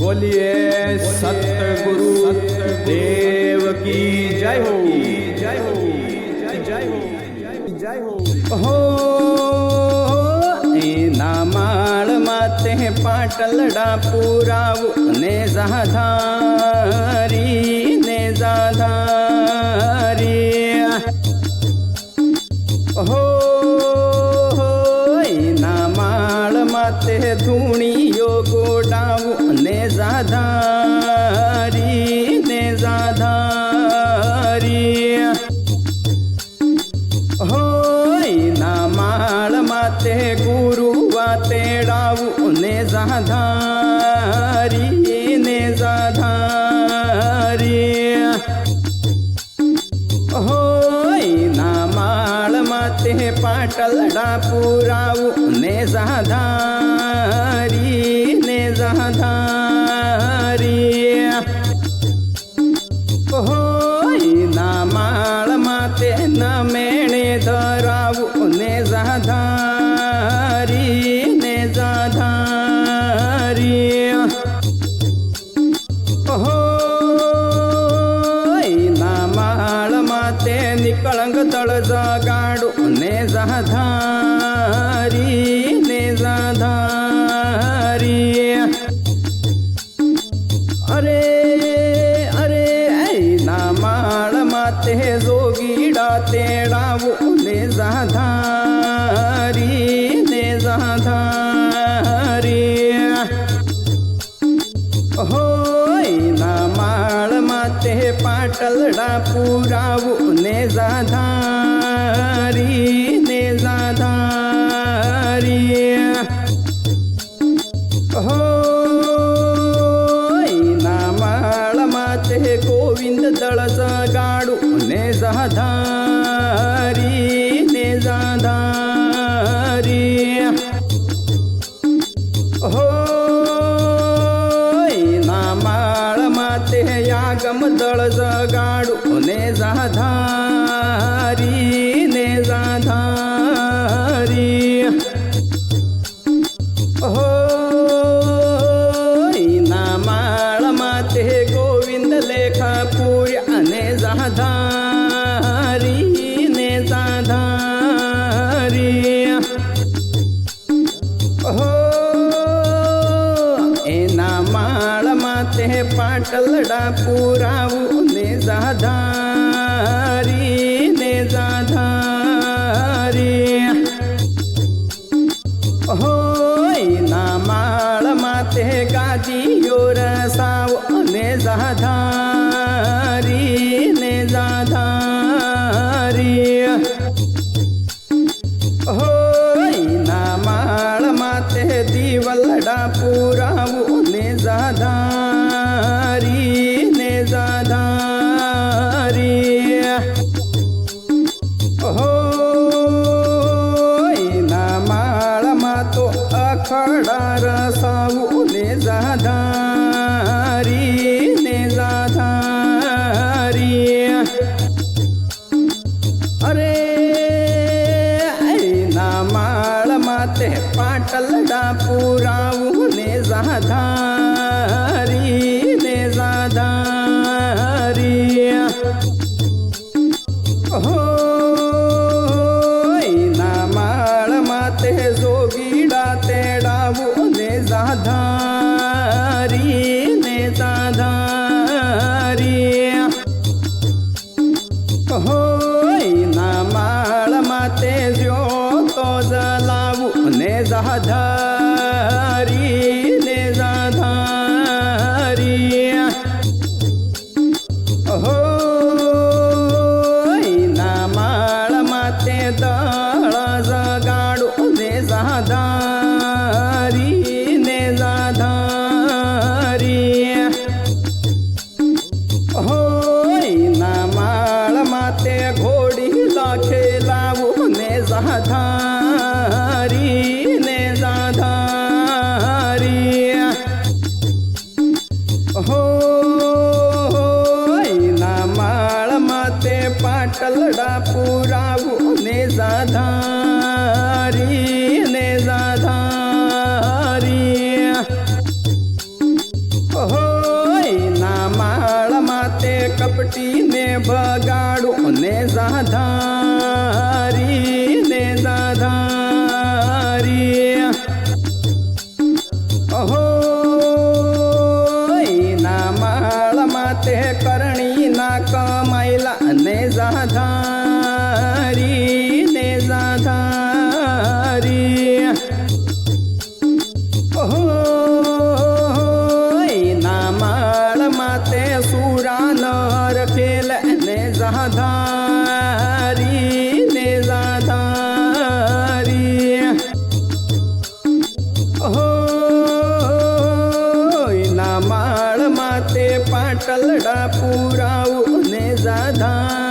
बोलिए सतगुरु देव की जय हो, जय हो, जय हो, जय हो। एना माळ माते पाटलडा पुराव ने जाधारी, ने जाधारी हो। एना माळ माते धुणियो गोडाव ने जाधारी, ने जाधारी हो। एना माळ माते गुरुवा तेडाव ने जाधारी, ने जाधारी हो। एना माळ माते पाटलडा पुराव ने जाधारी, ने जाधारी हो। एना माळ माते न मेणे धराव ने जाधारी, ने जाधारी हो। एना माळ माते निकळंग तळ जगाडू ने जाधारी, ने जाधारी अरे अरे। एना माळ माते जोगीडा तेडाव ने जाधारी, ने जाधारी हो। एना माळ माते पाटलडा पुराव ने जाधारी, ने जाधारी हो। एना माळ माते गोविंद दळ जगाडू ने जाधारी, ने जाधारी हो। एना माळ माते यागम दळ जगाडू ने जाधारी, ने जाधारी हो। एना माळ माते गोविंद लेखापुर्या ने जाधारी, ने जाधारी हो। एना माळ माते पाटलडा पुराव ने जाधारी, ने जाधारी हो। एना माळ माते गादीयो रसाव ने जाधारी, ने जाधारी हो। एना माळ माते दिवलडा पुराव ने जाधारी, ने जाधारी हो। एना माळ मातो अखडा रसाव ने जाधारी, ने जाधारी अरे। एना माळ माते पाटलडा पुराव ने जाधारी, ने जाधारी हो। एना माळ माते जोगीडा तेडाव ने जाधारी, ने जाधारी हो। एना माळ माते ज्योतो जलाव ने जाधारी, ने जाधारी हो। एना माळ माते दळ जगाडू ने जाधारी, ने जाधारी वाटलडा पुराऊ ने जाधा